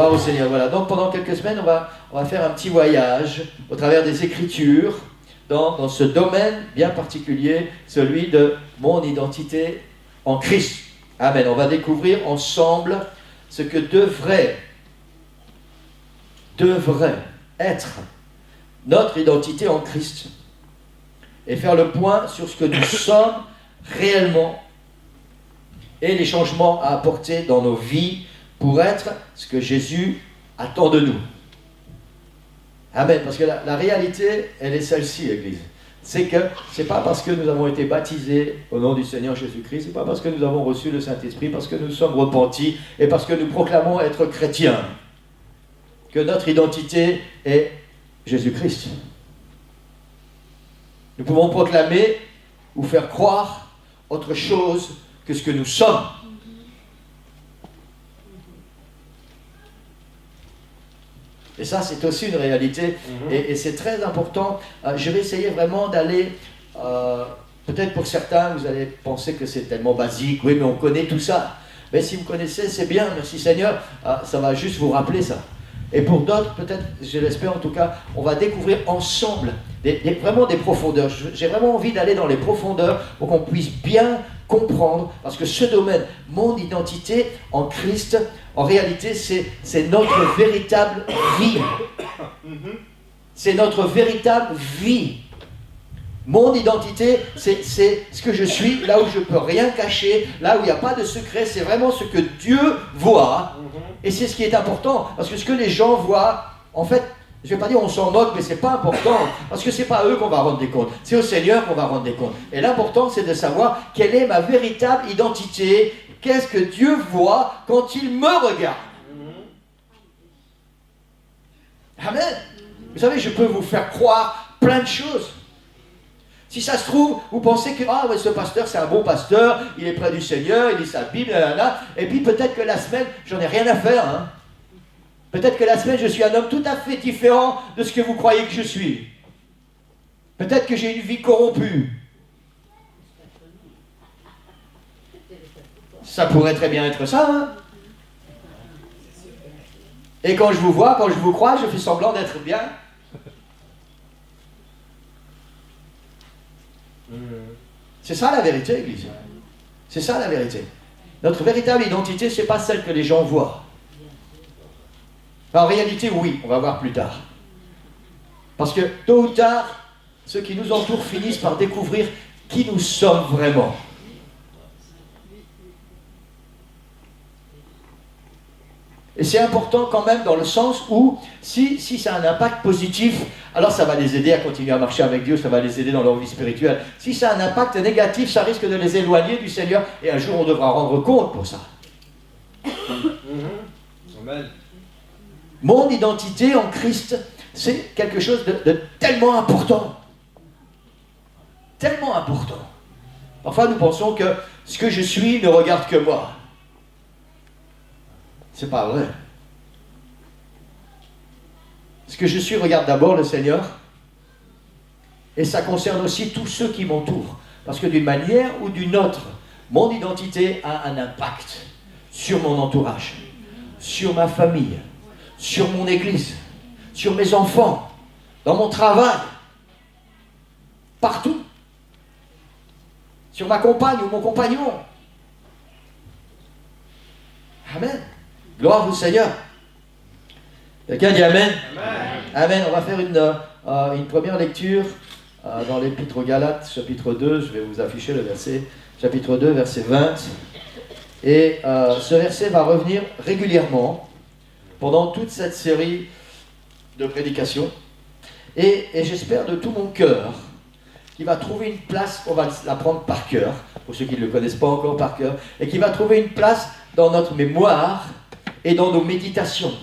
Gloire au Seigneur. Voilà. Donc pendant quelques semaines, on va faire un petit voyage au travers des Écritures dans ce domaine bien particulier, celui de mon identité en Christ. Amen. On va découvrir ensemble ce que devrait être notre identité en Christ et faire le point sur ce que nous sommes réellement et les changements à apporter dans nos vies pour être ce que Jésus attend de nous. Amen. Parce que la réalité, elle est celle-ci, Église. C'est que ce n'est pas parce que nous avons été baptisés au nom du Seigneur Jésus-Christ, ce n'est pas parce que nous avons reçu le Saint-Esprit, parce que nous sommes repentis et parce que nous proclamons être chrétiens que notre identité est Jésus-Christ. Nous pouvons proclamer ou faire croire autre chose que ce que nous sommes. Et ça, c'est aussi une réalité. Et c'est très important. Je vais essayer vraiment d'aller... peut-être pour certains, vous allez penser que c'est tellement basique. Oui, mais on connaît tout ça. Mais si vous connaissez, c'est bien. Merci Seigneur. Ça va juste vous rappeler ça. Et pour d'autres, peut-être, je l'espère en tout cas, on va découvrir ensemble vraiment des profondeurs. J'ai vraiment envie d'aller dans les profondeurs pour qu'on puisse bien comprendre, parce que ce domaine, mon identité en Christ, en réalité, c'est notre véritable vie. C'est notre véritable vie. Mon identité, c'est ce que je suis, là où je ne peux rien cacher, là où il n'y a pas de secret, c'est vraiment ce que Dieu voit. Et c'est ce qui est important, parce que ce que les gens voient, en fait, je ne vais pas dire on s'en moque, mais ce n'est pas important, parce que ce n'est pas à eux qu'on va rendre des comptes, c'est au Seigneur qu'on va rendre des comptes. Et l'important, c'est de savoir quelle est ma véritable identité, qu'est-ce que Dieu voit quand il me regarde. Amen. Vous savez, je peux vous faire croire plein de choses. Si ça se trouve, vous pensez que ouais, ce pasteur, c'est un bon pasteur, il est près du Seigneur, il lit sa Bible, et puis peut-être que la semaine, j'en ai rien à faire. Hein. Peut-être que la semaine, je suis un homme tout à fait différent de ce que vous croyez que je suis. Peut-être que j'ai une vie corrompue. Ça pourrait très bien être ça. Hein. Et quand je vous vois, quand je vous crois, je fais semblant d'être bien. C'est ça la vérité, Église. C'est ça la vérité. Notre véritable identité, ce n'est pas celle que les gens voient. En réalité, oui, on va voir plus tard. Parce que tôt ou tard, ceux qui nous entourent finissent par découvrir qui nous sommes vraiment. Et c'est important quand même dans le sens où, si ça a un impact positif, alors ça va les aider à continuer à marcher avec Dieu, ça va les aider dans leur vie spirituelle. Si ça a un impact négatif, ça risque de les éloigner du Seigneur, et un jour on devra rendre compte pour ça. Amen. Mon identité en Christ, c'est quelque chose de tellement important. Tellement important. Parfois nous pensons que ce que je suis ne regarde que moi. C'est pas vrai. Ce que je suis regarde d'abord le Seigneur, et ça concerne aussi tous ceux qui m'entourent. Parce que d'une manière ou d'une autre, mon identité a un impact sur mon entourage, sur ma famille, sur mon église, sur mes enfants, dans mon travail, partout, sur ma compagne ou mon compagnon. Amen. Gloire au Seigneur. Quelqu'un dit Amen. Amen. Amen. On va faire une première lecture dans l'Épître aux Galates, chapitre 2. Je vais vous afficher le verset, chapitre 2, verset 20. Et ce verset va revenir régulièrement pendant toute cette série de prédications. Et j'espère de tout mon cœur qu'il va trouver une place, on va l'apprendre par cœur, pour ceux qui ne le connaissent pas encore par cœur, et qu'il va trouver une place dans notre mémoire et dans nos méditations.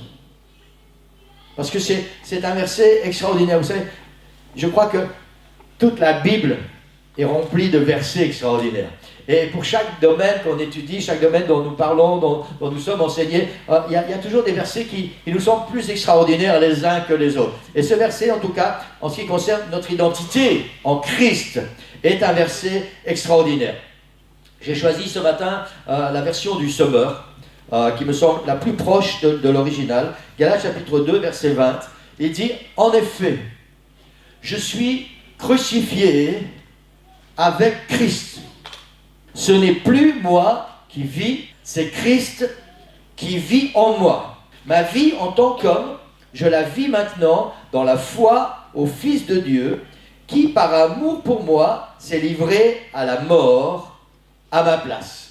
Parce que c'est un verset extraordinaire. Vous savez, je crois que toute la Bible est remplie de versets extraordinaires. Et pour chaque domaine qu'on étudie, chaque domaine dont nous parlons, dont nous sommes enseignés, il y a toujours des versets qui nous semblent plus extraordinaires les uns que les autres. Et ce verset, en tout cas, en ce qui concerne notre identité en Christ, est un verset extraordinaire. J'ai choisi ce matin la version du Sommeur. qui me semble la plus proche de l'original. Galates chapitre 2, verset 20. Il dit, en effet, je suis crucifié avec Christ. Ce n'est plus moi qui vis, c'est Christ qui vit en moi. Ma vie en tant qu'homme, je la vis maintenant dans la foi au Fils de Dieu, qui par amour pour moi s'est livré à la mort à ma place.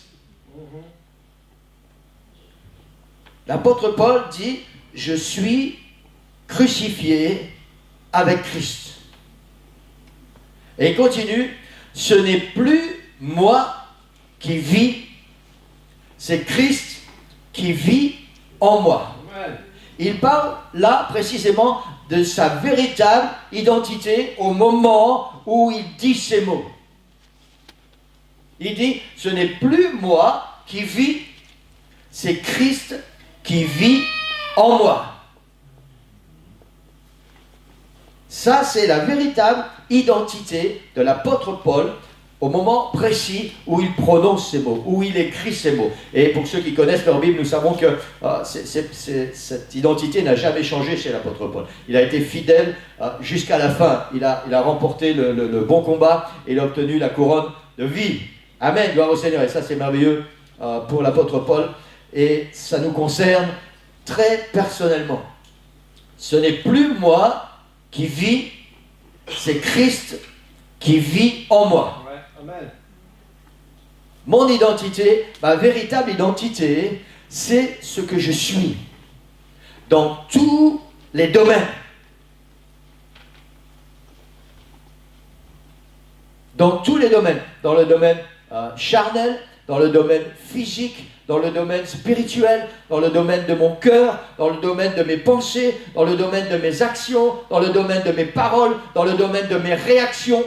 L'apôtre Paul dit, je suis crucifié avec Christ. Et il continue, ce n'est plus moi qui vis, c'est Christ qui vit en moi. Il parle là précisément de sa véritable identité au moment où il dit ces mots. Il dit, ce n'est plus moi qui vis, c'est Christ qui vit en moi. Ça, c'est la véritable identité de l'apôtre Paul au moment précis où il prononce ces mots, où il écrit ces mots. Et pour ceux qui connaissent leur Bible, nous savons que cette identité n'a jamais changé chez l'apôtre Paul. Il a été fidèle jusqu'à la fin. Il a remporté le bon combat et il a obtenu la couronne de vie. Amen, gloire au Seigneur. Et ça, c'est merveilleux pour l'apôtre Paul. Et ça nous concerne très personnellement. Ce n'est plus moi qui vis, c'est Christ qui vit en moi. Amen. Mon identité, ma véritable identité, c'est ce que je suis dans tous les domaines. Dans tous les domaines. Dans le domaine charnel, dans le domaine physique, dans le domaine spirituel, dans le domaine de mon cœur, dans le domaine de mes pensées, dans le domaine de mes actions, dans le domaine de mes paroles, dans le domaine de mes réactions.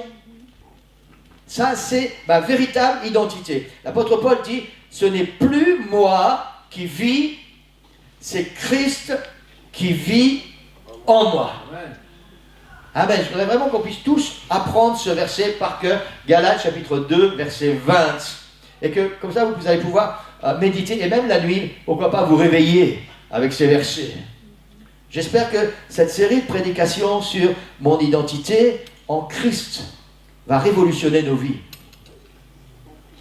Ça, c'est ma véritable identité. L'apôtre Paul dit, ce n'est plus moi qui vis, c'est Christ qui vit en moi. Amen. Amen. Je voudrais vraiment qu'on puisse tous apprendre ce verset par cœur. Galates chapitre 2, verset 20. Et que, comme ça, vous allez pouvoir méditer, et même la nuit, pourquoi pas vous réveiller avec ces versets. J'espère que cette série de prédications sur mon identité en Christ va révolutionner nos vies.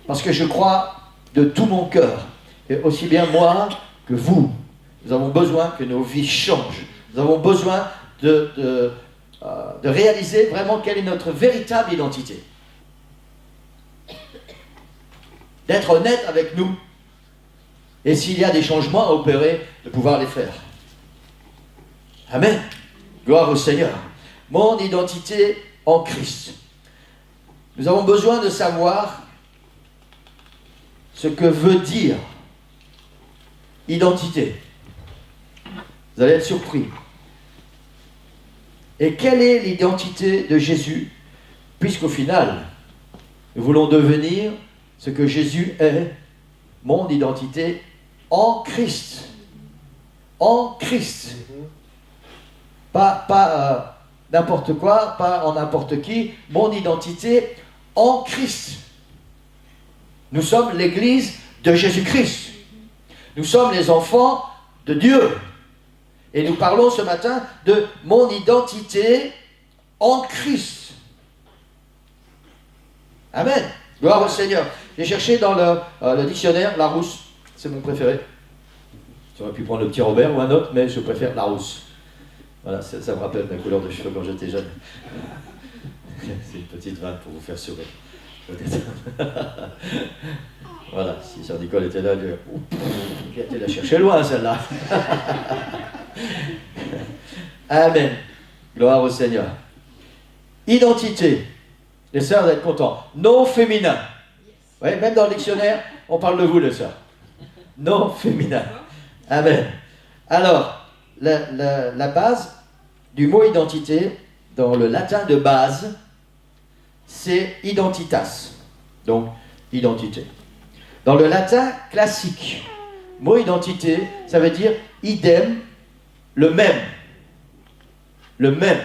Parce que je crois de tout mon cœur, et aussi bien moi que vous, nous avons besoin que nos vies changent. Nous avons besoin de réaliser vraiment quelle est notre véritable identité. D'être honnête avec nous. Et s'il y a des changements à opérer, de pouvoir les faire. Amen. Gloire au Seigneur. Mon identité en Christ. Nous avons besoin de savoir ce que veut dire identité. Vous allez être surpris. Et quelle est l'identité de Jésus? Puisqu'au final, nous voulons devenir ce que Jésus est, mon identité en Christ. En Christ. Pas n'importe quoi, pas en n'importe qui, mon identité en Christ. Nous sommes l'Église de Jésus-Christ. Nous sommes les enfants de Dieu. Et nous parlons ce matin de mon identité en Christ. Amen. Gloire au Seigneur. J'ai cherché dans le dictionnaire Larousse, c'est mon préféré. J'aurais pu prendre le petit Robert ou un autre, mais je préfère Larousse. Voilà, ça me rappelle ma couleur de cheveux quand j'étais jeune. C'est une petite vanne pour vous faire sourire. Voilà, si Sœur Nicole était là, elle était la chercher loin celle-là. Amen. Gloire au Seigneur. Identité. Les sœurs, vous êtes contents. Non féminin. Oui, même dans le dictionnaire, on parle de vous, les sœurs. Non féminin. Amen. Alors, la base du mot identité, dans le latin de base, c'est identitas. Donc, identité. Dans le latin classique, mot identité, ça veut dire idem, le même. Le même.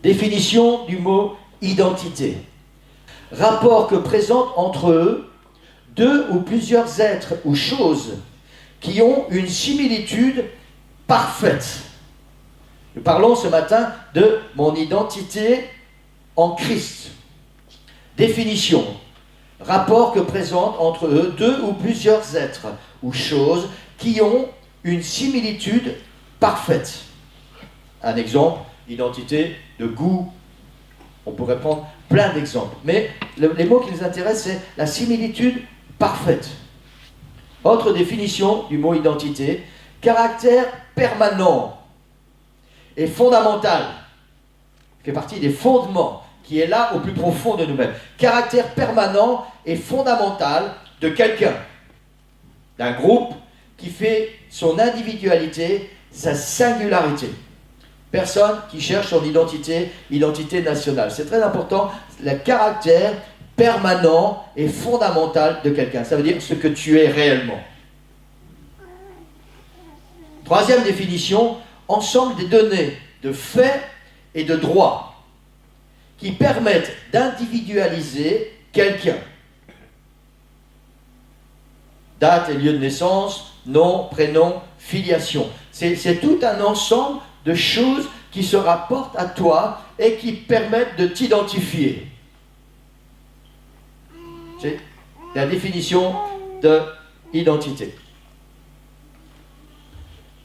Définition du mot identité. rapport que présentent entre eux deux ou plusieurs êtres ou choses qui ont une similitude parfaite. Nous parlons ce matin de mon identité en Christ. Définition. Rapport que présentent entre eux deux ou plusieurs êtres ou choses qui ont une similitude parfaite. Un exemple, identité de goût. On pourrait prendre plein d'exemples. Mais les mots qui nous intéressent, c'est la similitude parfaite. Autre définition du mot identité, caractère permanent et fondamental. Fait partie des fondements qui est là au plus profond de nous-mêmes. Caractère permanent et fondamental de quelqu'un, d'un groupe qui fait son individualité, sa singularité. Personne qui cherche son identité nationale. C'est très important, le caractère permanent et fondamental de quelqu'un. Ça veut dire ce que tu es réellement. Troisième définition, ensemble des données de faits et de droits qui permettent d'individualiser quelqu'un. Date et lieu de naissance, nom, prénom, filiation. C'est tout un ensemble de choses qui se rapportent à toi et qui permettent de t'identifier. C'est la définition de l'identité.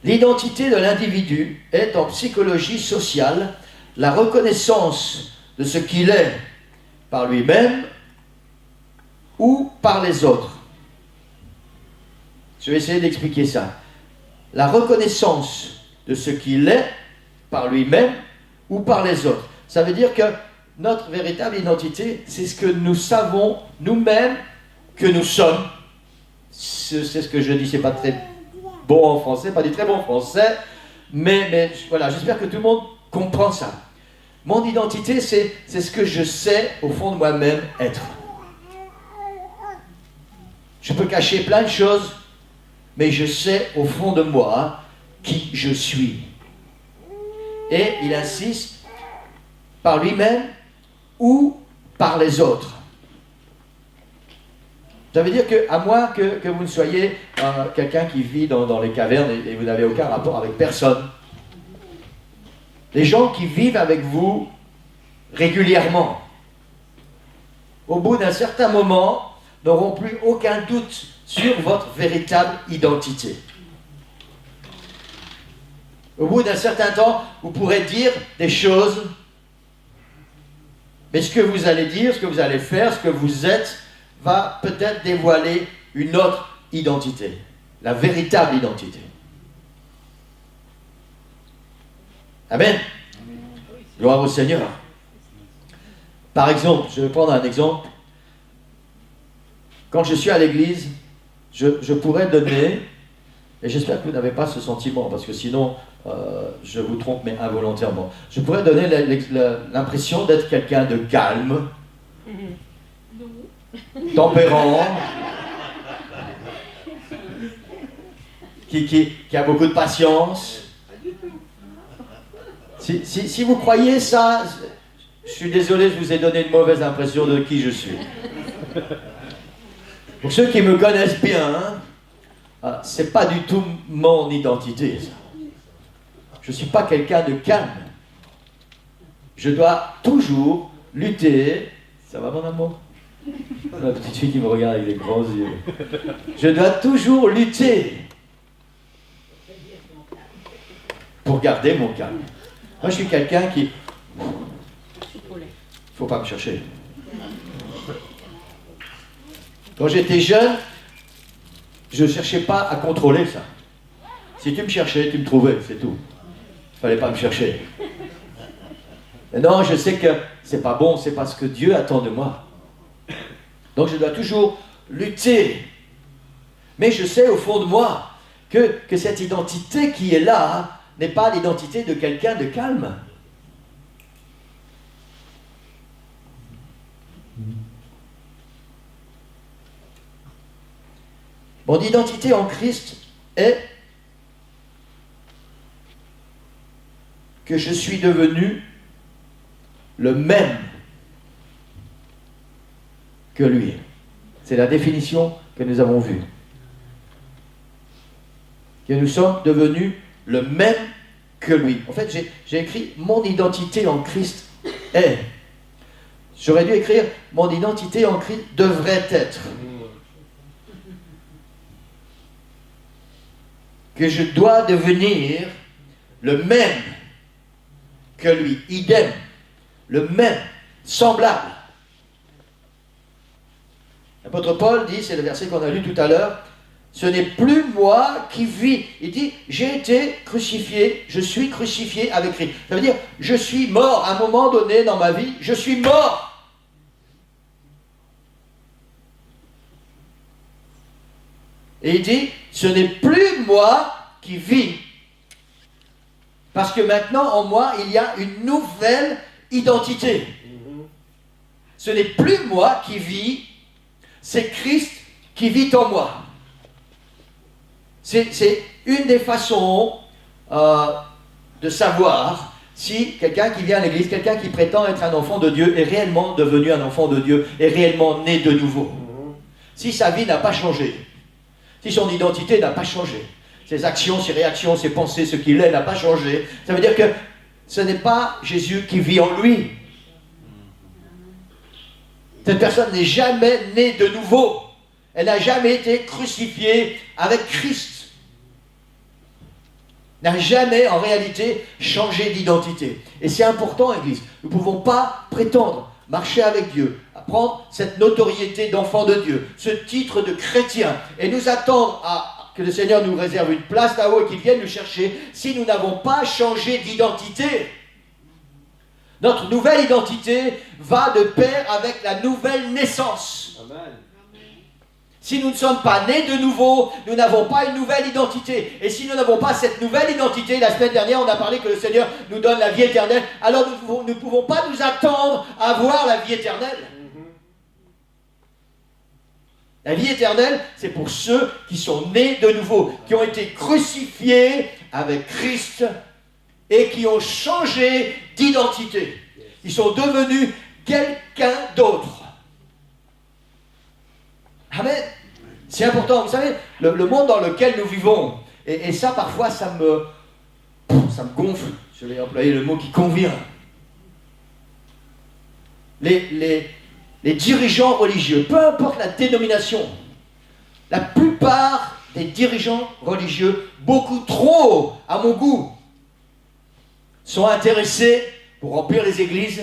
L'identité de l'individu est en psychologie sociale la reconnaissance de ce qu'il est par lui-même ou par les autres. Je vais essayer d'expliquer ça. La reconnaissance de ce qu'il est par lui-même ou par les autres. Ça veut dire que notre véritable identité, c'est ce que nous savons nous-mêmes que nous sommes. C'est ce que je dis, c'est pas très bon en français, pas du très bon français, mais voilà, j'espère que tout le monde comprend ça. Mon identité, c'est ce que je sais au fond de moi-même être. Je peux cacher plein de choses, mais je sais au fond de moi qui je suis. Et il insiste, par lui-même ou par les autres. Ça veut dire qu'à moins que vous ne soyez quelqu'un qui vit dans les cavernes et vous n'avez aucun rapport avec personne. Les gens qui vivent avec vous régulièrement, au bout d'un certain moment, n'auront plus aucun doute sur votre véritable identité. Au bout d'un certain temps, vous pourrez dire des choses, mais ce que vous allez dire, ce que vous allez faire, ce que vous êtes, va peut-être dévoiler une autre identité, la véritable identité. Amen. Gloire au Seigneur. Par exemple, je vais prendre un exemple. Quand je suis à l'église, je pourrais donner, et j'espère que vous n'avez pas ce sentiment, parce que sinon, je vous trompe, mais involontairement. Je pourrais donner l'impression d'être quelqu'un de calme, tempérant, qui a beaucoup de patience. Si vous croyez ça, je suis désolé, je vous ai donné une mauvaise impression de qui je suis. Pour ceux qui me connaissent bien, c'est pas du tout mon identité, ça. Je ne suis pas quelqu'un de calme. Je dois toujours lutter. Ça va, mon amour? La petite fille qui me regarde avec des grands yeux. Je dois toujours lutter pour garder mon calme. Moi, je suis quelqu'un qui... Faut pas me chercher. Quand j'étais jeune, je ne cherchais pas à contrôler ça. Si tu me cherchais, tu me trouvais, c'est tout. Il ne fallait pas me chercher. Mais non, je sais que c'est pas bon, c'est pas ce que Dieu attend de moi. Donc je dois toujours lutter. Mais je sais au fond de moi que cette identité qui est là n'est pas l'identité de quelqu'un de calme. Mon identité en Christ est que je suis devenu le même que lui. C'est la définition que nous avons vue. Que nous sommes devenus le même que lui. En fait, j'ai écrit mon identité en Christ est. J'aurais dû écrire mon identité en Christ devrait être. Que je dois devenir le même que lui, idem, le même, semblable. L'apôtre Paul dit, c'est le verset qu'on a lu tout à l'heure, ce n'est plus moi qui vis. Il dit, j'ai été crucifié, je suis crucifié avec Christ. Ça veut dire, je suis mort à un moment donné dans ma vie, je suis mort. Et il dit, ce n'est plus moi qui vis. Parce que maintenant, en moi, il y a une nouvelle identité. Ce n'est plus moi qui vis, c'est Christ qui vit en moi. C'est une des façons de savoir si quelqu'un qui vient à l'église, quelqu'un qui prétend être un enfant de Dieu, est réellement devenu un enfant de Dieu, est réellement né de nouveau. Si sa vie n'a pas changé, si son identité n'a pas changé, ses actions, ses réactions, ses pensées, ce qu'il est n'a pas changé, ça veut dire que ce n'est pas Jésus qui vit en lui. Cette personne n'est jamais née de nouveau. Elle n'a jamais été crucifiée avec Christ. N'a jamais, en réalité, changé d'identité. Et c'est important, Église. Nous ne pouvons pas prétendre marcher avec Dieu, prendre cette notoriété d'enfant de Dieu, ce titre de chrétien, et nous attendre que le Seigneur nous réserve une place là-haut et qu'il vienne nous chercher si nous n'avons pas changé d'identité. Notre nouvelle identité va de pair avec la nouvelle naissance. Amen. Si nous ne sommes pas nés de nouveau, nous n'avons pas une nouvelle identité. Et si nous n'avons pas cette nouvelle identité, la semaine dernière, on a parlé que le Seigneur nous donne la vie éternelle, alors nous ne pouvons pas nous attendre à voir la vie éternelle. La vie éternelle, c'est pour ceux qui sont nés de nouveau, qui ont été crucifiés avec Christ et qui ont changé d'identité. Ils sont devenus quelqu'un d'autre. Amen. C'est important. Vous savez, le monde dans lequel nous vivons, et ça parfois ça me gonfle, je vais employer le mot qui convient. Les dirigeants religieux, peu importe la dénomination, la plupart des dirigeants religieux, beaucoup trop à mon goût, sont intéressés pour remplir les églises,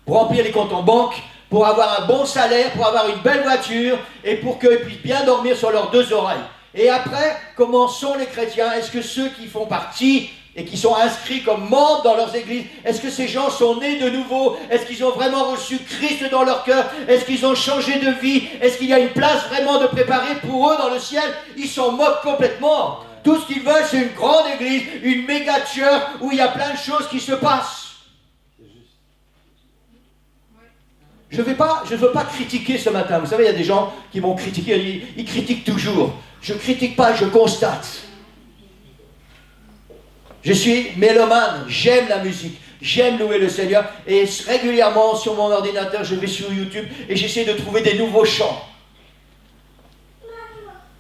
pour remplir les comptes en banque, pour avoir un bon salaire, pour avoir une belle voiture et pour qu'ils puissent bien dormir sur leurs deux oreilles. Et après, comment sont les chrétiens? Est-ce que ceux qui font partie et qui sont inscrits comme membres dans leurs églises, est-ce que ces gens sont nés de nouveau? Est-ce qu'ils ont vraiment reçu Christ dans leur cœur? Est-ce qu'ils ont changé de vie? Est-ce qu'il y a une place vraiment de préparée pour eux dans le ciel? Ils s'en moquent complètement. Tout ce qu'ils veulent, c'est une grande église, une méga church où il y a plein de choses qui se passent. Je ne veux pas critiquer ce matin. Vous savez, il y a des gens qui m'ont critiqué, ils critiquent toujours. Je ne critique pas, je constate. Je suis mélomane, j'aime la musique, j'aime louer le Seigneur, et régulièrement sur mon ordinateur, je vais sur YouTube et j'essaie de trouver des nouveaux chants.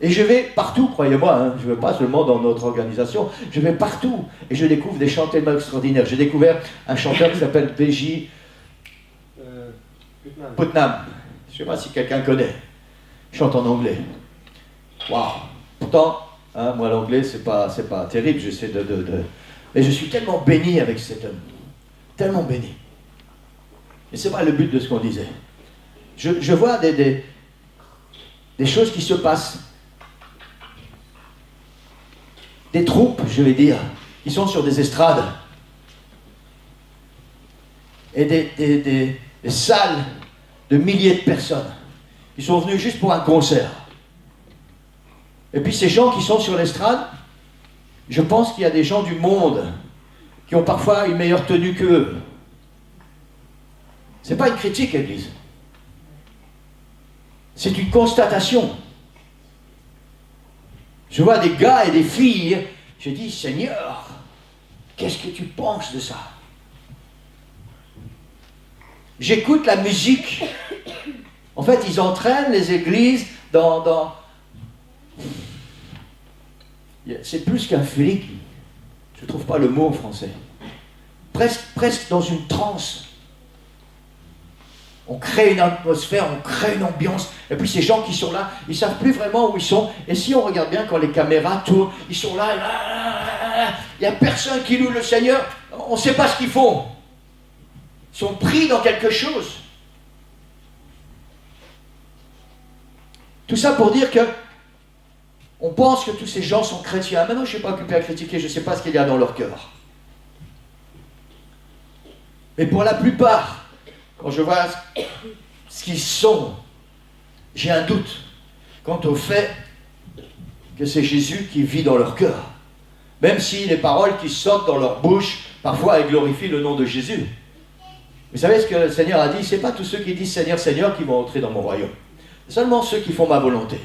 Et je vais partout, croyez-moi, hein, je ne vais pas seulement dans notre organisation, je vais partout et je découvre des chants tellement extraordinaires. J'ai découvert un chanteur qui s'appelle B.J. Putnam. Je ne sais pas si quelqu'un connaît. Il chante en anglais. Waouh! Pourtant, hein, moi l'anglais, c'est pas terrible, j'essaie de... Mais je suis tellement béni avec cet homme. Tellement béni. Et c'est pas le but de ce qu'on disait. Je vois des choses qui se passent. Des troupes, je vais dire, qui sont sur des estrades. Et des salles de milliers de personnes. Ils sont venus juste pour un concert. Et puis ces gens qui sont sur l'estrade, je pense qu'il y a des gens du monde qui ont parfois une meilleure tenue qu'eux. Ce n'est pas une critique, Église. C'est une constatation. Je vois des gars et des filles, je dis, Seigneur, qu'est-ce que tu penses de ça? J'écoute la musique. En fait, ils entraînent les églises dans... C'est plus qu'un flic. Je ne trouve pas le mot en français. Presque dans une transe. On crée une atmosphère, on crée une ambiance. Et puis ces gens qui sont là, ils ne savent plus vraiment où ils sont. Et si on regarde bien quand les caméras tournent, ils sont là. Il n'y a personne qui loue le Seigneur. On ne sait pas ce qu'ils font. Ils sont pris dans quelque chose. Tout ça pour dire que on pense que tous ces gens sont chrétiens. Maintenant, je ne suis pas occupé à critiquer, je ne sais pas ce qu'il y a dans leur cœur. Mais pour la plupart, quand je vois ce qu'ils sont, j'ai un doute quant au fait que c'est Jésus qui vit dans leur cœur. Même si les paroles qui sortent dans leur bouche, parfois elles glorifient le nom de Jésus. Vous savez ce que le Seigneur a dit? Ce n'est pas tous ceux qui disent Seigneur, Seigneur qui vont entrer dans mon royaume. C'est seulement ceux qui font ma volonté.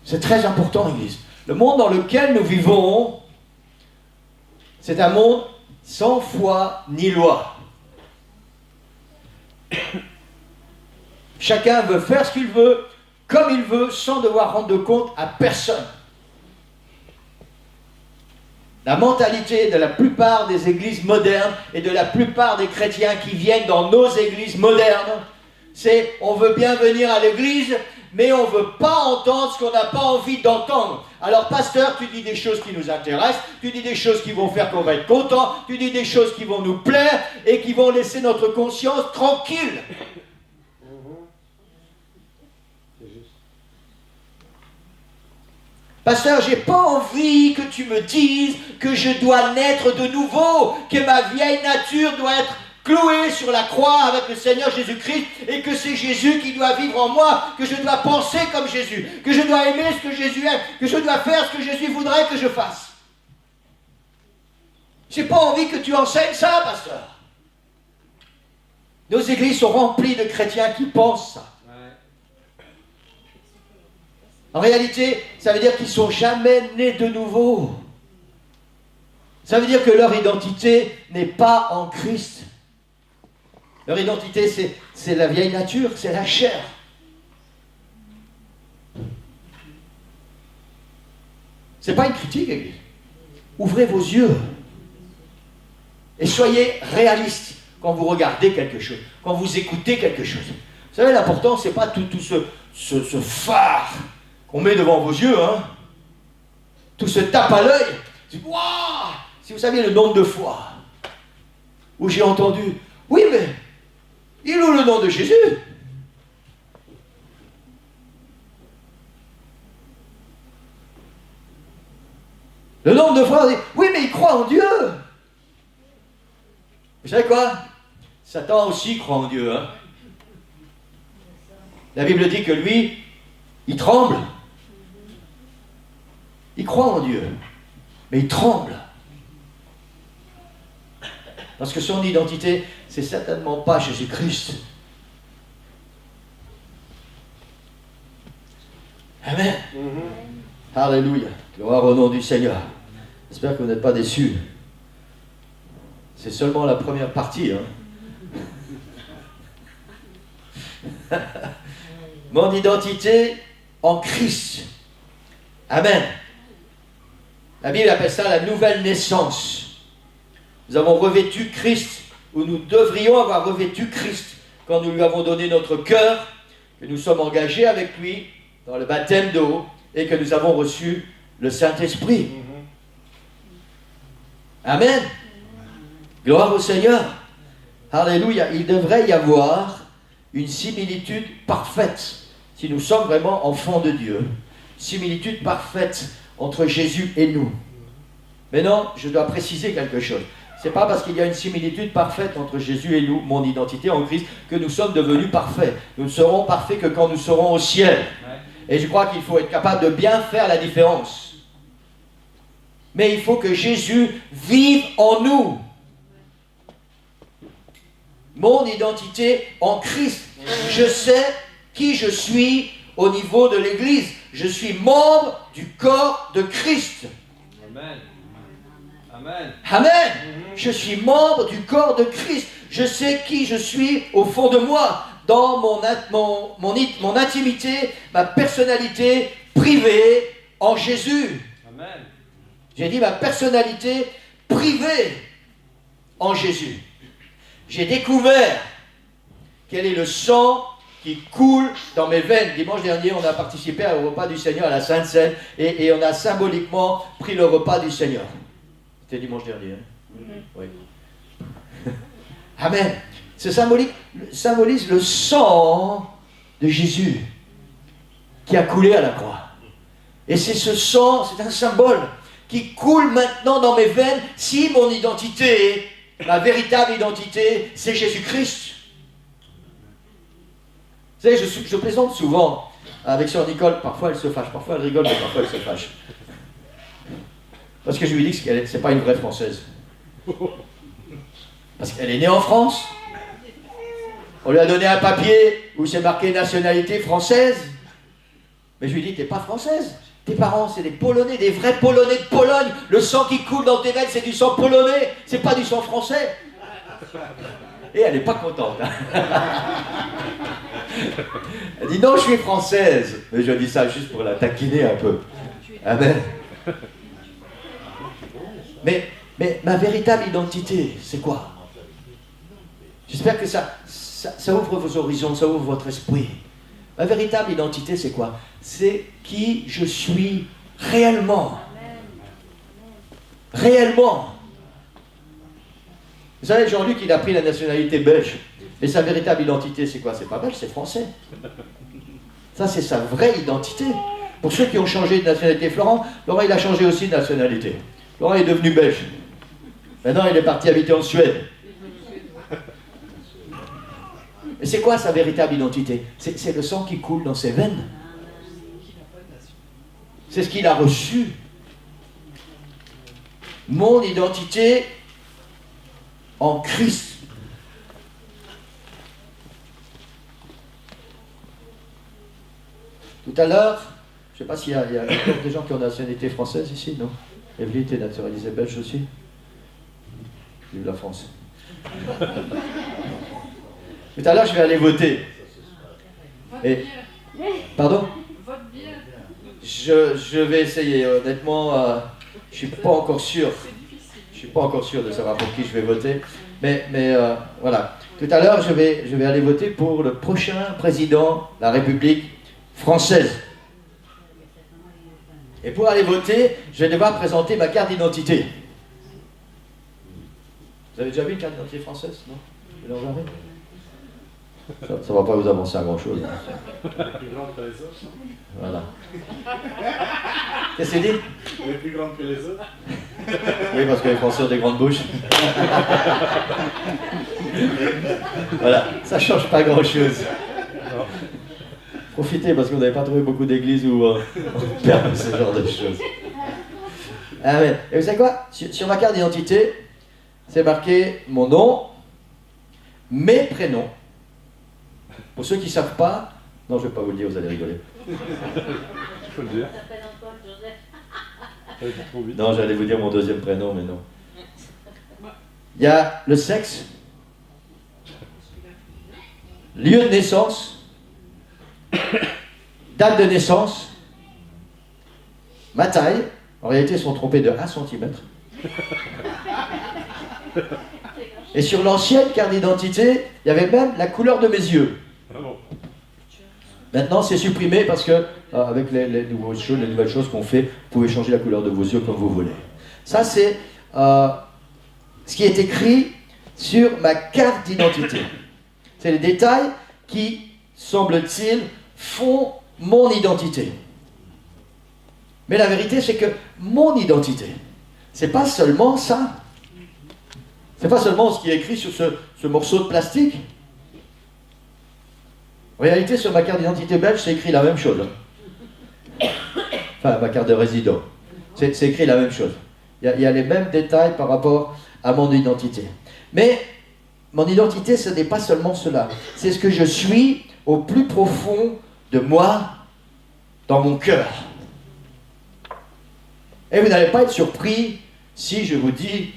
C'est très important, Église. Le monde dans lequel nous vivons, c'est un monde sans foi ni loi. Chacun veut faire ce qu'il veut, comme il veut, sans devoir rendre compte à personne. La mentalité de la plupart des églises modernes et de la plupart des chrétiens qui viennent dans nos églises modernes, c'est on veut bien venir à l'église, mais on ne veut pas entendre ce qu'on n'a pas envie d'entendre. Alors pasteur, tu dis des choses qui nous intéressent, tu dis des choses qui vont faire qu'on va être content, tu dis des choses qui vont nous plaire et qui vont laisser notre conscience tranquille. Pasteur, j'ai pas envie que tu me dises que je dois naître de nouveau, que ma vieille nature doit être clouée sur la croix avec le Seigneur Jésus-Christ et que c'est Jésus qui doit vivre en moi, que je dois penser comme Jésus, que je dois aimer ce que Jésus aime, que je dois faire ce que Jésus voudrait que je fasse. J'ai pas envie que tu enseignes ça, pasteur. Nos églises sont remplies de chrétiens qui pensent ça. En réalité, ça veut dire qu'ils ne sont jamais nés de nouveau. Ça veut dire que leur identité n'est pas en Christ. Leur identité, c'est la vieille nature, c'est la chair. Ce n'est pas une critique, Église. Ouvrez vos yeux et soyez réalistes quand vous regardez quelque chose, quand vous écoutez quelque chose. Vous savez, l'important, ce n'est pas tout ce phare qu'on met devant vos yeux, hein. Tout se tape à l'œil. Waouh! Si vous saviez le nombre de fois où j'ai entendu, oui, mais il loue le nom de Jésus. Le nombre de fois, on dit, oui, mais il croit en Dieu. Vous savez quoi? Satan aussi croit en Dieu, hein. La Bible dit que lui, il tremble. Il croit en Dieu, mais il tremble. Parce que son identité, c'est certainement pas Jésus-Christ. Amen. Alléluia. Gloire au nom du Seigneur. J'espère que vous n'êtes pas déçus. C'est seulement la première partie. Mon identité en Christ. Amen. La Bible appelle ça la nouvelle naissance. Nous avons revêtu Christ, ou nous devrions avoir revêtu Christ quand nous lui avons donné notre cœur, que nous sommes engagés avec lui dans le baptême d'eau et que nous avons reçu le Saint-Esprit. Amen. Gloire au Seigneur. Alléluia. Il devrait y avoir une similitude parfaite, si nous sommes vraiment enfants de Dieu, similitude parfaite entre Jésus et nous. Mais non, je dois préciser quelque chose. Ce n'est pas parce qu'il y a une similitude parfaite entre Jésus et nous, mon identité en Christ, que nous sommes devenus parfaits. Nous ne serons parfaits que quand nous serons au ciel. Et je crois qu'il faut être capable de bien faire la différence. Mais il faut que Jésus vive en nous. Mon identité en Christ. Je sais qui je suis au niveau de l'Église. Je suis membre du corps de Christ. Amen. Amen. Amen. Je suis membre du corps de Christ. Je sais qui je suis au fond de moi, dans mon intimité, ma personnalité privée en Jésus. Amen. J'ai dit ma personnalité privée en Jésus. J'ai découvert quel est le sang qui coule dans mes veines. Dimanche dernier, on a participé au repas du Seigneur à la Sainte Seine et on a symboliquement pris le repas du Seigneur. C'était dimanche dernier, hein? Oui. Amen. Ce symbolise le sang de Jésus qui a coulé à la croix. Et c'est ce sang, c'est un symbole qui coule maintenant dans mes veines si mon identité, ma véritable identité, c'est Jésus-Christ. Vous savez, je plaisante souvent avec sœur Nicole. Parfois elle se fâche, parfois elle rigole, mais parfois elle se fâche. Parce que je lui dis que c'est pas une vraie Française. Parce qu'elle est née en France. On lui a donné un papier où c'est marqué nationalité française. Mais je lui dis, t'es pas française. Tes parents, c'est des Polonais, des vrais Polonais de Pologne. Le sang qui coule dans tes veines, c'est du sang polonais. C'est pas du sang français. Et elle n'est pas contente. Hein. Elle dit, non, je suis française. Mais je dis ça juste pour la taquiner un peu. Amen. Mais ma véritable identité, c'est quoi? J'espère que ça ouvre vos horizons, ça ouvre votre esprit. Ma véritable identité, c'est quoi? C'est qui je suis réellement. Réellement. Vous savez, Jean-Luc, il a pris la nationalité belge. Et sa véritable identité, c'est quoi? C'est pas belge, c'est français. Ça, c'est sa vraie identité. Pour ceux qui ont changé de nationalité, Laurent, il a changé aussi de nationalité. Laurent est devenu belge. Maintenant, il est parti habiter en Suède. Et c'est quoi sa véritable identité? C'est le sang qui coule dans ses veines. C'est ce qu'il a reçu. Mon identité en Christ. Tout à l'heure, je ne sais pas s'il y a des gens qui ont nationalité française ici, non? Evelyne, tu es naturalisée belge aussi? Vive la France. Tout à l'heure, je vais aller voter. Et... Pardon? Je vais essayer. Honnêtement, je ne suis pas encore sûr. Je suis pas encore sûr de savoir pour qui je vais voter. Mais voilà. Tout à l'heure, je vais aller voter pour le prochain président de la République française. Et pour aller voter, je vais devoir présenter ma carte d'identité. Vous avez déjà vu une carte d'identité française, non? Vous l'en avez? Ça ne va pas vous avancer à grand-chose. Elle est plus grande que les autres. Voilà. Qu'est-ce que c'est dit? Elle est plus grande que les autres. Oui, parce que les Français ont des grandes bouches. Voilà, ça ne change pas grand-chose. Profitez, parce que vous n'avez pas trouvé beaucoup d'églises où on permet ce genre de choses. Amen. Et vous savez quoi? Sur ma carte d'identité, c'est marqué mon nom, mes prénoms. Pour ceux qui ne savent pas, non, je ne vais pas vous le dire, vous allez rigoler. Il faut le dire. Non, j'allais vous dire mon deuxième prénom, mais non. Il y a le sexe, lieu de naissance, date de naissance, ma taille. En réalité, ils sont trompés de 1 cm. Et sur l'ancienne carte d'identité, il y avait même la couleur de mes yeux. Maintenant, c'est supprimé parce que, avec les nouvelles choses qu'on fait, vous pouvez changer la couleur de vos yeux comme vous voulez. Ça, c'est ce qui est écrit sur ma carte d'identité. C'est les détails qui, semble-t-il, font mon identité. Mais la vérité, c'est que mon identité, c'est pas seulement ça. C'est pas seulement ce qui est écrit sur ce morceau de plastique. En réalité, sur ma carte d'identité belge, c'est écrit la même chose. Enfin, ma carte de résident. C'est écrit la même chose. Il y a les mêmes détails par rapport à mon identité. Mais mon identité, ce n'est pas seulement cela. C'est ce que je suis au plus profond de moi, dans mon cœur. Et vous n'allez pas être surpris si je vous dis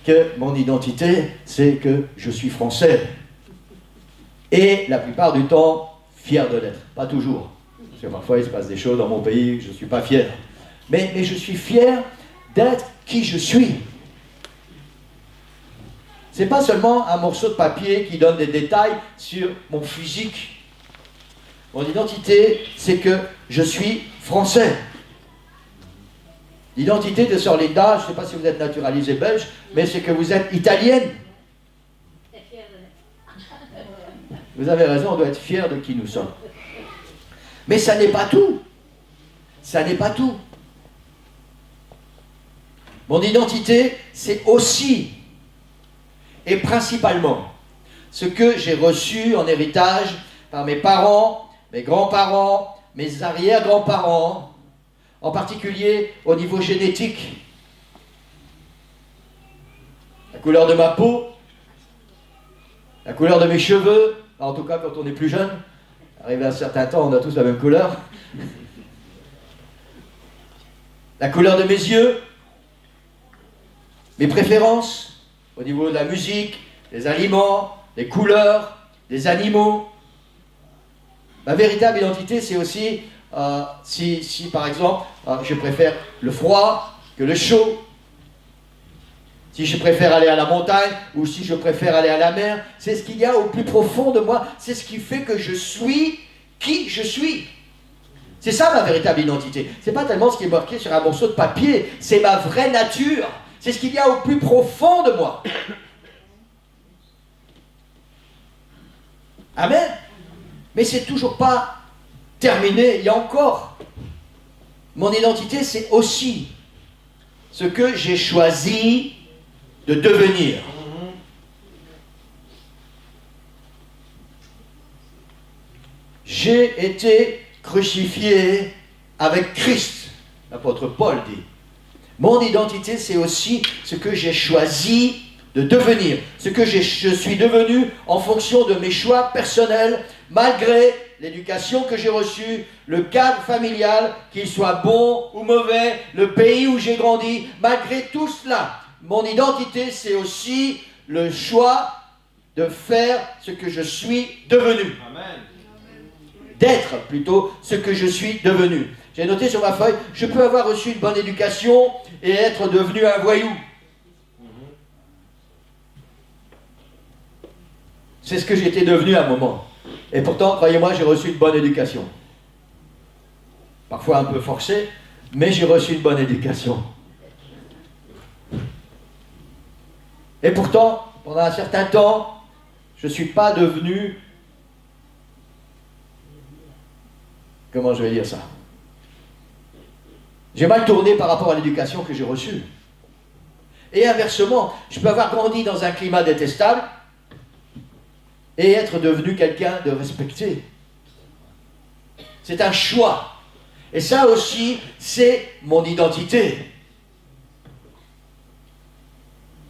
que mon identité, c'est que je suis français. Et la plupart du temps, fier de l'être. Pas toujours. Parce que parfois, il se passe des choses dans mon pays que je ne suis pas fier. Mais je suis fier d'être qui je suis. Ce n'est pas seulement un morceau de papier qui donne des détails sur mon physique. Mon identité, c'est que je suis français. L'identité de Sœur Linda, je ne sais pas si vous êtes naturalisé belge, mais c'est que vous êtes italienne. Vous avez raison, on doit être fier de qui nous sommes. Mais ça n'est pas tout. Ça n'est pas tout. Mon identité, c'est aussi et principalement ce que j'ai reçu en héritage par mes parents, mes grands-parents, mes arrière-grands-parents, en particulier au niveau génétique. La couleur de ma peau, la couleur de mes cheveux, en tout cas quand on est plus jeune, arrivé à un certain temps, on a tous la même couleur. La couleur de mes yeux, mes préférences au niveau de la musique, des aliments, des couleurs, des animaux. Ma véritable identité, c'est aussi si par exemple, je préfère le froid que le chaud, si je préfère aller à la montagne ou si je préfère aller à la mer, c'est ce qu'il y a au plus profond de moi, c'est ce qui fait que je suis qui je suis. C'est ça ma véritable identité. C'est pas tellement ce qui est marqué sur un morceau de papier, c'est ma vraie nature. C'est ce qu'il y a au plus profond de moi. Amen. Mais c'est toujours pas terminé, il y a encore. Mon identité, c'est aussi ce que j'ai choisi de devenir. J'ai été crucifié avec Christ, l'apôtre Paul dit. Mon identité, c'est aussi ce que j'ai choisi de devenir, ce que je suis devenu en fonction de mes choix personnels, malgré l'éducation que j'ai reçue, le cadre familial, qu'il soit bon ou mauvais, le pays où j'ai grandi, malgré tout cela, mon identité, c'est aussi le choix de faire ce que je suis devenu. Amen. D'être plutôt ce que je suis devenu. J'ai noté sur ma feuille, je peux avoir reçu une bonne éducation et être devenu un voyou. C'est ce que j'étais devenu à un moment. Et pourtant, croyez-moi, j'ai reçu une bonne éducation. Parfois un peu forcée, mais j'ai reçu une bonne éducation. Et pourtant, pendant un certain temps, je ne suis pas devenu... Comment je vais dire ça? J'ai mal tourné par rapport à l'éducation que j'ai reçue. Et inversement, je peux avoir grandi dans un climat détestable et être devenu quelqu'un de respecté. C'est un choix. Et ça aussi, c'est mon identité.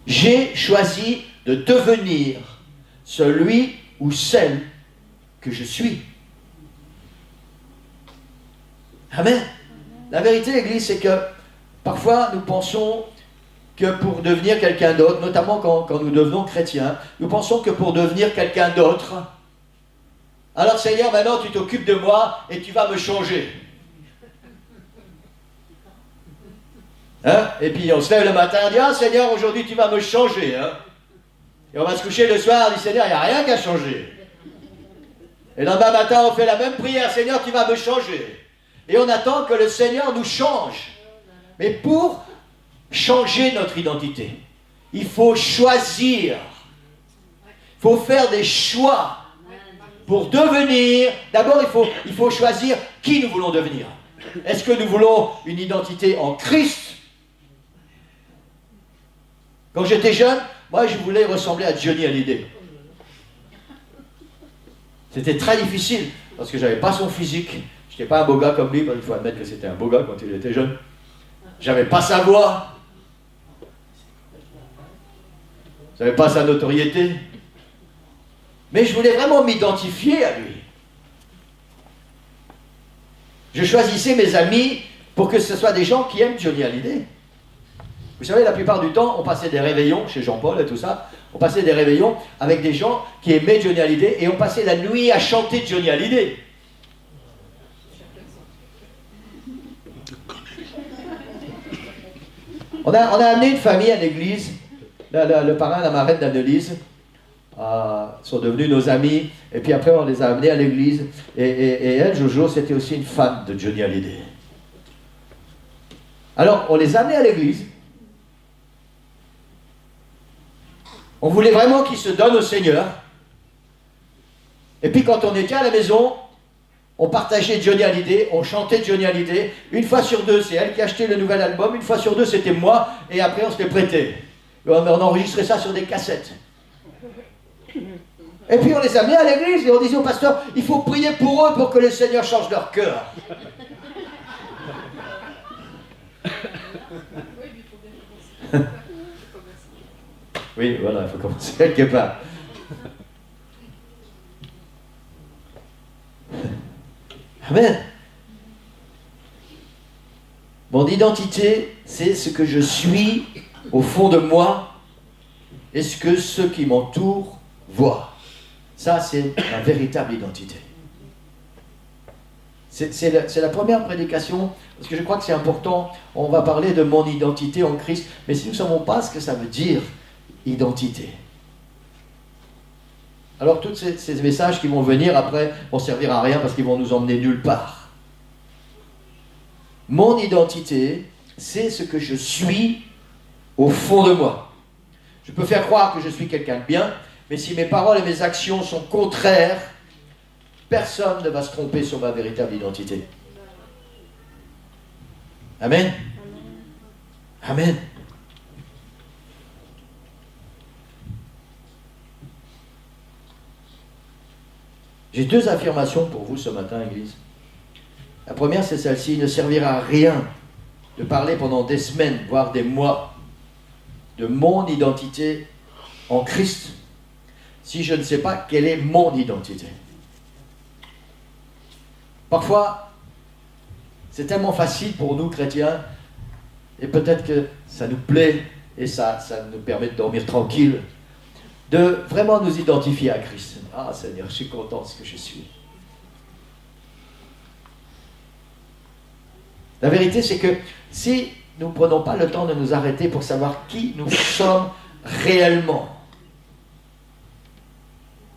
J'ai choisi de devenir celui ou celle que je suis. Amen. La vérité, l'Église, c'est que parfois nous pensons que pour devenir quelqu'un d'autre, notamment quand nous devenons chrétiens, nous pensons que pour devenir quelqu'un d'autre, alors Seigneur, maintenant tu t'occupes de moi et tu vas me changer. Hein? Et puis on se lève le matin et dit, ah Seigneur, aujourd'hui tu vas me changer. Hein? Et on va se coucher le soir et dit, Seigneur, il n'y a rien qu'à changer. Et le lendemain matin, on fait la même prière, Seigneur, tu vas me changer. Et on attend que le Seigneur nous change. Mais pour changer notre identité, il faut choisir. Il faut faire des choix. Pour devenir, d'abord il faut choisir qui nous voulons devenir. Est-ce que nous voulons une identité en Christ? Quand j'étais jeune, moi je voulais ressembler à Johnny Hallyday. C'était très difficile, parce que je n'avais pas son physique. Je n'étais pas un beau gars comme lui, parce qu'il faut admettre que c'était un beau gars quand il était jeune. J'avais pas sa voix. J'avais pas sa notoriété. Mais je voulais vraiment m'identifier à lui. Je choisissais mes amis pour que ce soit des gens qui aiment Johnny Hallyday. Vous savez, la plupart du temps, on passait des réveillons, chez Jean-Paul et tout ça, on passait des réveillons avec des gens qui aimaient Johnny Hallyday et on passait la nuit à chanter Johnny Hallyday. On a amené une famille à l'église, le parrain et la marraine d'Annelise sont devenus nos amis, et puis après on les a amenés à l'église, et elle, Jojo, c'était aussi une fan de Johnny Hallyday. Alors, on les a amenés à l'église, on voulait vraiment qu'ils se donnent au Seigneur, et puis quand on était à la maison, on partageait Johnny Hallyday, on chantait Johnny Hallyday. Une fois sur deux, c'est elle qui achetait le nouvel album. Une fois sur deux, c'était moi. Et après, on se les prêtait. On enregistrait ça sur des cassettes. Et puis, on les amenait à l'église et on disait au pasteur, il faut prier pour eux pour que le Seigneur change leur cœur. Oui, voilà, il faut commencer quelque part. Amen. Mon identité, c'est ce que je suis au fond de moi et ce que ceux qui m'entourent voient. Ça, c'est ma véritable identité. C'est la première prédication, parce que je crois que c'est important. On va parler de mon identité en Christ, mais si nous ne savons pas ce que ça veut dire, identité. Alors tous ces messages qui vont venir après vont servir à rien parce qu'ils vont nous emmener nulle part. Mon identité, c'est ce que je suis au fond de moi. Je peux faire croire que je suis quelqu'un de bien, mais si mes paroles et mes actions sont contraires, personne ne va se tromper sur ma véritable identité. Amen. Amen. J'ai deux affirmations pour vous ce matin, Église. La première, c'est celle-ci. Il ne servira à rien de parler pendant des semaines, voire des mois, de mon identité en Christ, si je ne sais pas quelle est mon identité. Parfois, c'est tellement facile pour nous, chrétiens, et peut-être que ça nous plaît, et ça nous permet de dormir tranquille, de vraiment nous identifier à Christ. Ah Seigneur, je suis content de ce que je suis. La vérité, c'est que si nous ne prenons pas le temps de nous arrêter pour savoir qui nous sommes réellement,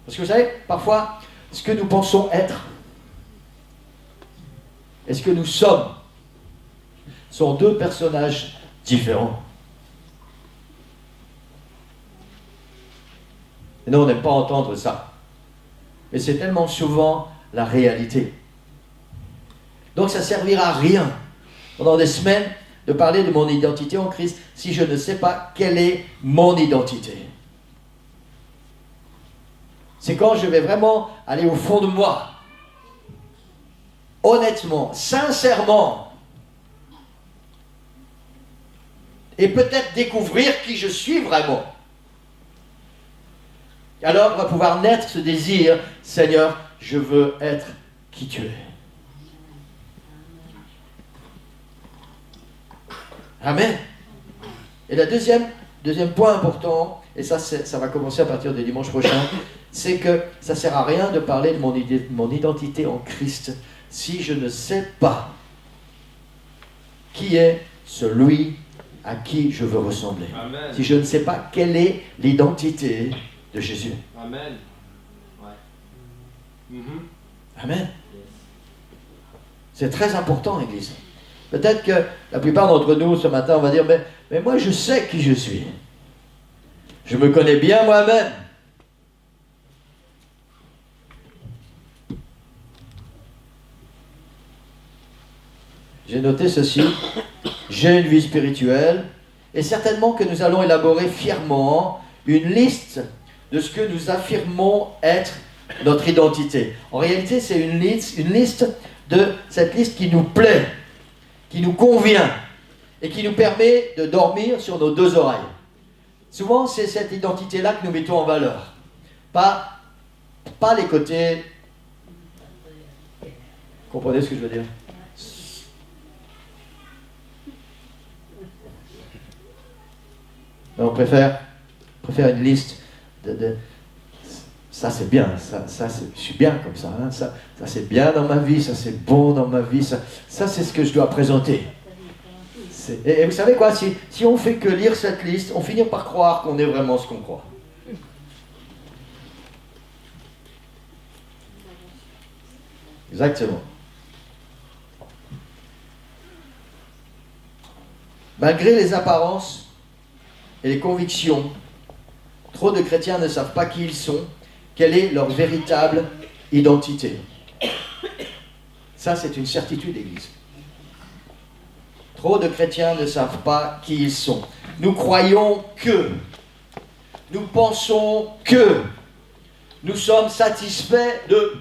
parce que vous savez, parfois, ce que nous pensons être et ce que nous sommes sont deux personnages différents. Et nous, on n'aime pas entendre ça. Mais c'est tellement souvent la réalité. Donc ça ne servira à rien pendant des semaines de parler de mon identité en Christ si je ne sais pas quelle est mon identité. C'est quand je vais vraiment aller au fond de moi, honnêtement, sincèrement, et peut-être découvrir qui je suis vraiment. Alors va pouvoir naître ce désir, Seigneur, je veux être qui tu es. Amen. Et le deuxième point important, et ça va commencer à partir de dimanche prochain, c'est que ça ne sert à rien de parler de mon identité en Christ si je ne sais pas qui est celui à qui je veux ressembler. Amen. Si je ne sais pas quelle est l'identité de Jésus. Amen. Ouais. Amen. C'est très important, Église. Peut-être que la plupart d'entre nous, ce matin, on va dire, mais moi, je sais qui je suis. Je me connais bien moi-même. J'ai noté ceci. J'ai une vie spirituelle, et certainement que nous allons élaborer fièrement une liste de ce que nous affirmons être notre identité. En réalité, c'est une liste de cette liste qui nous plaît, qui nous convient et qui nous permet de dormir sur nos deux oreilles. Souvent, c'est cette identité-là que nous mettons en valeur. Pas les côtés... Vous comprenez ce que je veux dire? On préfère une liste de ça c'est bien, je suis bien comme ça, hein, ça c'est bien dans ma vie, ça c'est bon dans ma vie, ça c'est ce que je dois présenter. Et vous savez quoi, si on fait que lire cette liste, on finit par croire qu'on est vraiment ce qu'on croit. Exactement. Malgré les apparences et les convictions, trop de chrétiens ne savent pas qui ils sont, quelle est leur véritable identité. Ça, c'est une certitude, Église. Trop de chrétiens ne savent pas qui ils sont. Nous croyons que, nous pensons que, nous sommes satisfaits de.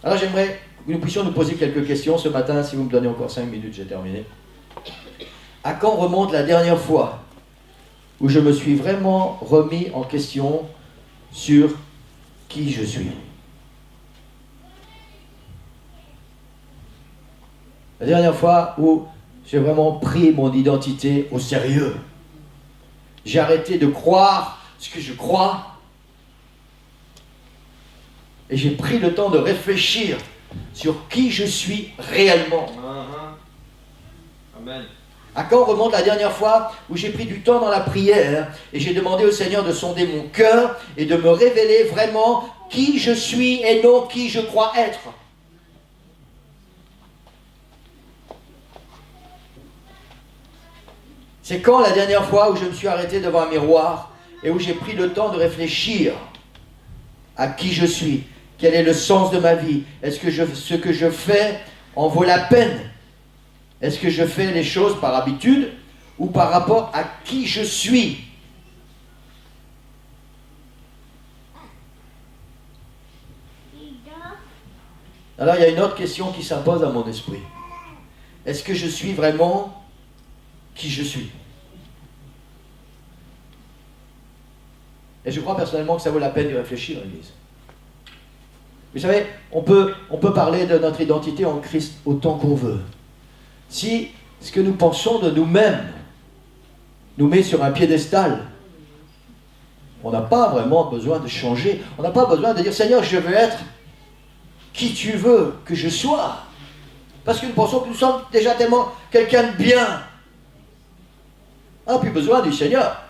Alors j'aimerais que nous puissions nous poser quelques questions ce matin. Si vous me donnez encore 5 minutes, j'ai terminé. À quand remonte la dernière fois où je me suis vraiment remis en question sur qui je suis? La dernière fois où j'ai vraiment pris mon identité au sérieux. J'ai arrêté de croire ce que je crois. Et j'ai pris le temps de réfléchir sur qui je suis réellement. Amen. À quand remonte la dernière fois où j'ai pris du temps dans la prière et j'ai demandé au Seigneur de sonder mon cœur et de me révéler vraiment qui je suis et non qui je crois être. C'est quand la dernière fois où je me suis arrêté devant un miroir et où j'ai pris le temps de réfléchir à qui je suis, quel est le sens de ma vie, est-ce que ce que je fais en vaut la peine? Est-ce que je fais les choses par habitude ou par rapport à qui je suis? Alors il y a une autre question qui s'impose à mon esprit. Est-ce que je suis vraiment qui je suis? Et je crois personnellement que ça vaut la peine de réfléchir, Église. Vous savez, on peut parler de notre identité en Christ autant qu'on veut. Si ce que nous pensons de nous-mêmes nous met sur un piédestal, on n'a pas vraiment besoin de changer. On n'a pas besoin de dire, Seigneur, je veux être qui tu veux que je sois. Parce que nous pensons que nous sommes déjà tellement quelqu'un de bien. On n'a plus besoin du Seigneur.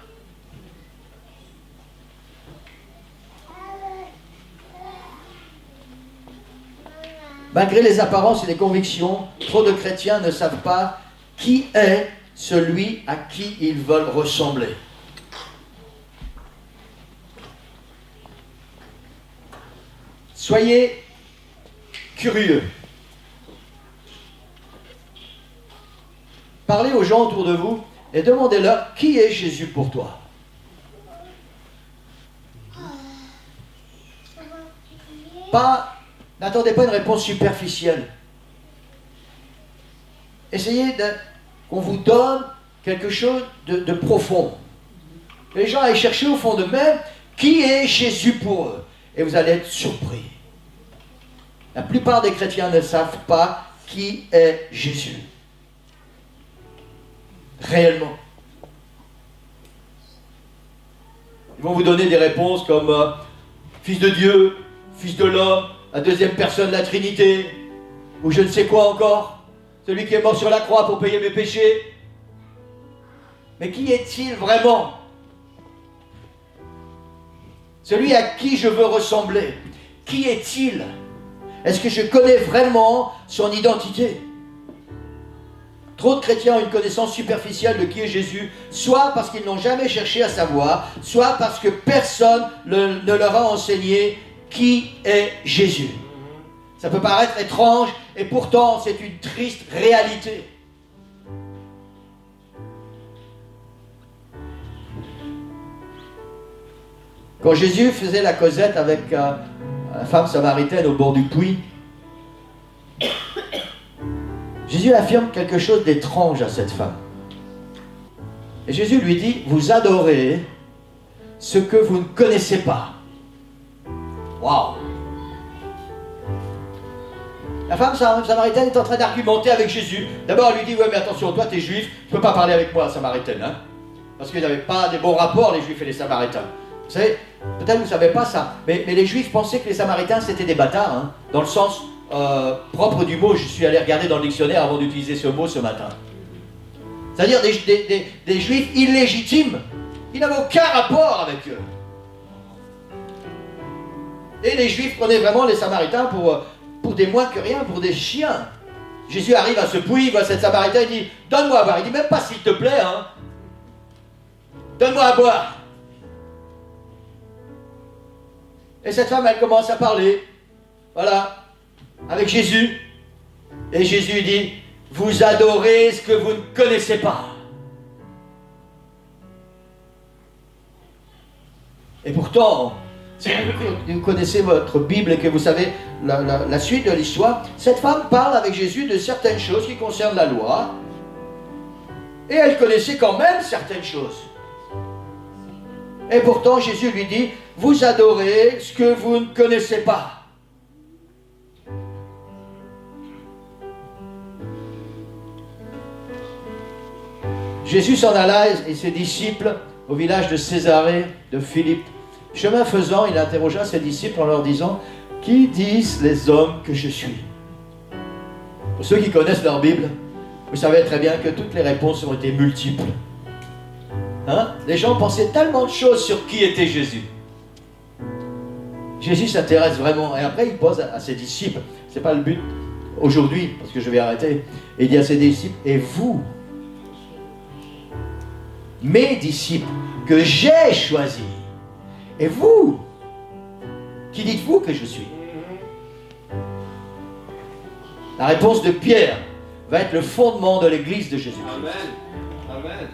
Malgré les apparences et les convictions, trop de chrétiens ne savent pas qui est celui à qui ils veulent ressembler. Soyez curieux. Parlez aux gens autour de vous et demandez-leur qui est Jésus pour toi. N'attendez pas une réponse superficielle. Essayez qu'on vous donne quelque chose de profond. Que les gens aillent chercher au fond d'eux-mêmes qui est Jésus pour eux. Et vous allez être surpris. La plupart des chrétiens ne savent pas qui est Jésus. Réellement. Ils vont vous donner des réponses comme Fils de Dieu, Fils de l'homme, la deuxième personne de la Trinité, ou je ne sais quoi encore, celui qui est mort sur la croix pour payer mes péchés. Mais qui est-il vraiment? Celui à qui je veux ressembler, qui est-il? Est-ce que je connais vraiment son identité? Trop de chrétiens ont une connaissance superficielle de qui est Jésus, soit parce qu'ils n'ont jamais cherché à savoir, soit parce que personne ne leur a enseigné qui est Jésus. Ça peut paraître étrange, et pourtant c'est une triste réalité. Quand Jésus faisait la causette avec la femme samaritaine au bord du puits, Jésus affirme quelque chose d'étrange à cette femme. Et Jésus lui dit, vous adorez ce que vous ne connaissez pas. Waouh! La femme samaritaine est en train d'argumenter avec Jésus. D'abord, elle lui dit, ouais, mais attention, toi, tu es juif, tu ne peux pas parler avec moi, samaritaine. Hein? Parce qu'ils n'avaient pas des bons rapports, les juifs et les samaritains. Vous savez, peut-être que vous ne savez pas ça, mais les juifs pensaient que les samaritains, c'était des bâtards, hein, dans le sens propre du mot. Je suis allé regarder dans le dictionnaire avant d'utiliser ce mot ce matin. C'est-à-dire des juifs illégitimes. Ils n'avaient aucun rapport avec eux. Et les juifs prenaient vraiment les samaritains pour des moins que rien, pour des chiens. Jésus arrive à ce puits, il voit cette samaritaine, il dit, donne-moi à boire. Il dit même pas s'il te plaît, hein. Donne-moi à boire. Et cette femme, elle commence à parler, voilà, avec Jésus. Et Jésus dit, vous adorez ce que vous ne connaissez pas. Et pourtant, si vous connaissez votre Bible et que vous savez la suite de l'histoire, cette femme parle avec Jésus de certaines choses qui concernent la loi. Et elle connaissait quand même certaines choses. Et pourtant, Jésus lui dit, vous adorez ce que vous ne connaissez pas. Jésus s'en alla et ses disciples au village de Césarée de Philippe. Chemin faisant, il interrogea ses disciples en leur disant, qui disent les hommes que je suis? Pour ceux qui connaissent leur Bible, vous savez très bien que toutes les réponses ont été multiples. Hein? Les gens pensaient tellement de choses sur qui était Jésus. Jésus s'intéresse vraiment, et après il pose à ses disciples, c'est pas le but aujourd'hui, parce que je vais arrêter, et il dit à ses disciples, et vous, mes disciples, que j'ai choisis, et vous, qui dites-vous que je suis? La réponse de Pierre va être le fondement de l'église de Jésus-Christ. Amen. Amen.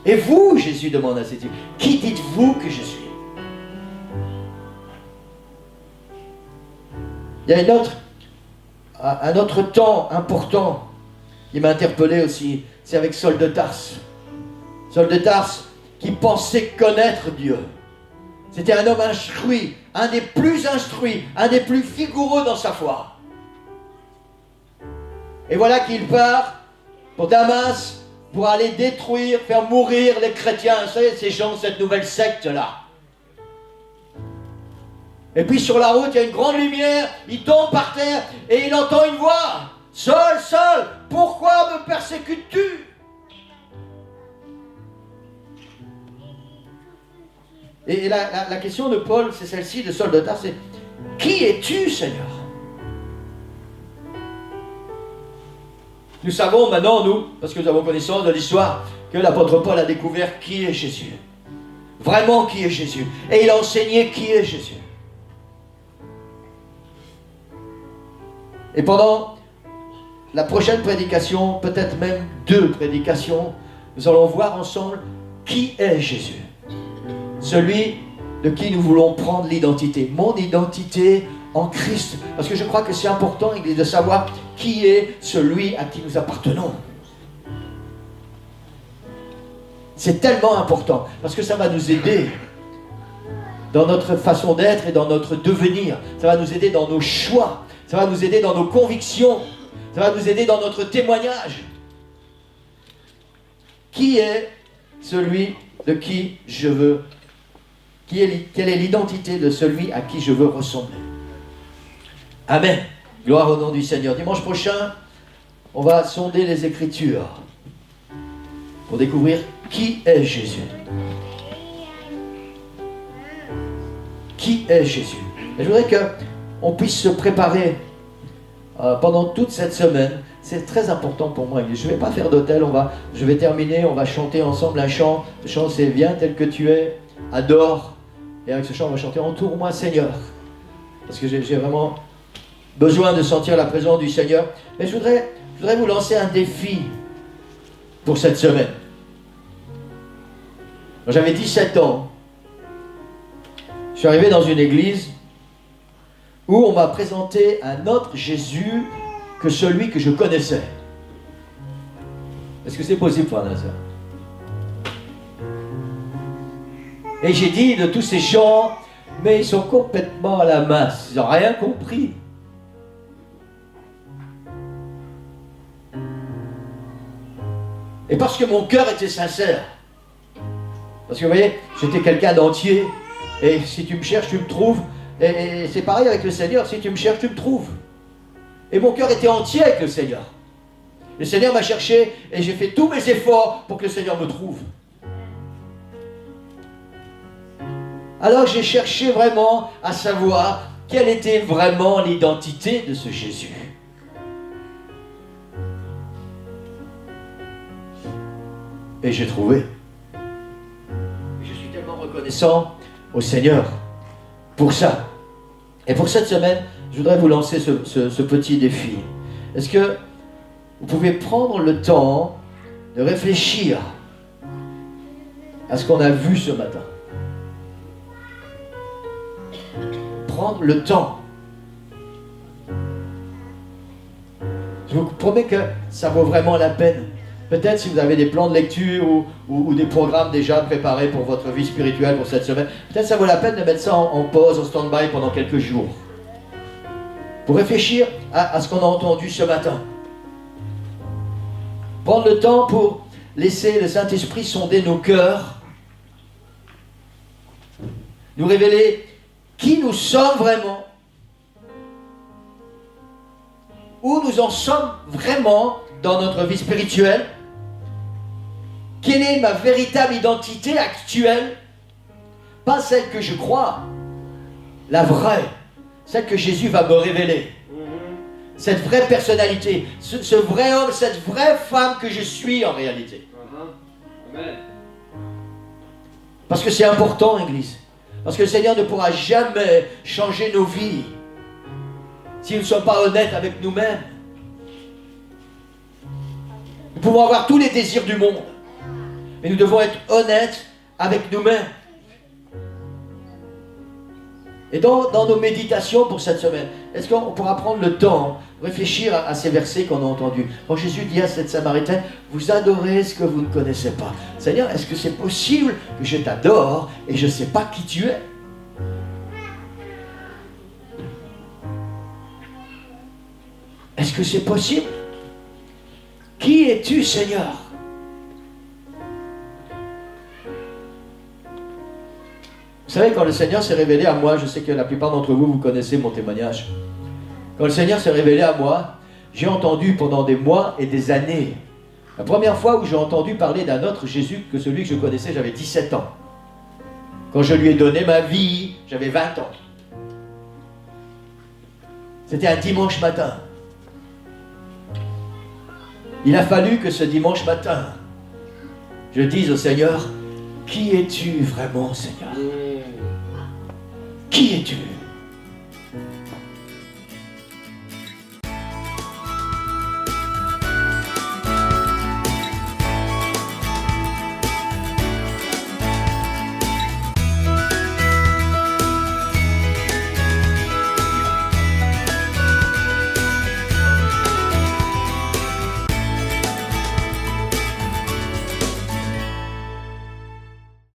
Et vous, Jésus demande à ses disciples, qui dites-vous que je suis? Il y a un autre temps important qui m'a interpellé aussi, c'est avec Saul de Tarse. Saul de Tarse qui pensait connaître Dieu. C'était un homme instruit, un des plus instruits, un des plus vigoureux dans sa foi. Et voilà qu'il part pour Damas pour aller détruire, faire mourir les chrétiens. Vous savez, ces gens, cette nouvelle secte-là. Et puis sur la route, il y a une grande lumière, il tombe par terre et il entend une voix. Saul, Saul, pourquoi me persécutes-tu? Et la question de Paul, c'est celle-ci, de Saul de Tarse, c'est qui es-tu, Seigneur? Nous savons maintenant, nous, parce que nous avons connaissance de l'histoire, que l'apôtre Paul a découvert qui est Jésus. Vraiment qui est Jésus. Et il a enseigné qui est Jésus. Et pendant la prochaine prédication, peut-être même 2 prédications, nous allons voir ensemble qui est Jésus. Celui de qui nous voulons prendre l'identité. Mon identité en Christ. Parce que je crois que c'est important de savoir qui est celui à qui nous appartenons. C'est tellement important. Parce que ça va nous aider dans notre façon d'être et dans notre devenir. Ça va nous aider dans nos choix. Ça va nous aider dans nos convictions. Ça va nous aider dans notre témoignage. Qui est celui de qui je veux? Quelle est l'identité de celui à qui je veux ressembler? Amen. Gloire au nom du Seigneur. Dimanche prochain, on va sonder les Écritures pour découvrir qui est Jésus. Qui est Jésus? Et je voudrais qu'on puisse se préparer pendant toute cette semaine. C'est très important pour moi. Je ne vais pas faire d'hôtel. Je vais terminer. On va chanter ensemble un chant. Le chant, c'est Viens tel que tu es, adore. Et avec ce chant, on va chanter Entoure-moi, Seigneur. Parce que j'ai vraiment besoin de sentir la présence du Seigneur. Mais je voudrais vous lancer un défi pour cette semaine. Quand j'avais 17 ans, je suis arrivé dans une église où on m'a présenté un autre Jésus que celui que je connaissais. Est-ce que c'est possible, frère et sœur? Et j'ai dit de tous ces gens, mais ils sont complètement à la masse, ils n'ont rien compris. Et parce que mon cœur était sincère. Parce que vous voyez, j'étais quelqu'un d'entier. Et si tu me cherches, tu me trouves. Et c'est pareil avec le Seigneur. Si tu me cherches, tu me trouves. Et mon cœur était entier avec le Seigneur. Le Seigneur m'a cherché et j'ai fait tous mes efforts pour que le Seigneur me trouve. Alors j'ai cherché vraiment à savoir quelle était vraiment l'identité de ce Jésus. Et j'ai trouvé. Je suis tellement reconnaissant au Seigneur pour ça. Et pour cette semaine, je voudrais vous lancer ce petit défi. Est-ce que vous pouvez prendre le temps de réfléchir à ce qu'on a vu ce matin? Prendre le temps. Je vous promets que ça vaut vraiment la peine. Peut-être si vous avez des plans de lecture ou des programmes déjà préparés pour votre vie spirituelle pour cette semaine, peut-être ça vaut la peine de mettre ça en pause, en stand-by pendant quelques jours. Pour réfléchir à ce qu'on a entendu ce matin. Prendre le temps pour laisser le Saint-Esprit sonder nos cœurs, nous révéler qui nous sommes vraiment, où nous en sommes vraiment dans notre vie spirituelle, quelle est ma véritable identité actuelle, pas celle que je crois, la vraie, celle que Jésus va me révéler. Cette vraie personnalité, ce vrai homme, cette vraie femme que je suis en réalité. Amen. Parce que c'est important, Église. Parce que le Seigneur ne pourra jamais changer nos vies si nous ne sommes pas honnêtes avec nous-mêmes. Nous pouvons avoir tous les désirs du monde, mais nous devons être honnêtes avec nous-mêmes. Et dans nos méditations pour cette semaine, est-ce qu'on pourra prendre le temps, réfléchir à ces versets qu'on a entendus? Quand Jésus dit à cette Samaritaine, vous adorez ce que vous ne connaissez pas. Seigneur, est-ce que c'est possible que je t'adore et je ne sais pas qui tu es? Est-ce que c'est possible? Qui es-tu, Seigneur? Vous savez, quand le Seigneur s'est révélé à moi, je sais que la plupart d'entre vous, vous connaissez mon témoignage. Quand le Seigneur s'est révélé à moi, j'ai entendu pendant des mois et des années. La première fois où j'ai entendu parler d'un autre Jésus que celui que je connaissais, j'avais 17 ans. Quand je lui ai donné ma vie, j'avais 20 ans. C'était un dimanche matin. Il a fallu que ce dimanche matin, je dise au Seigneur, qui es-tu vraiment, Seigneur? Qui es-tu?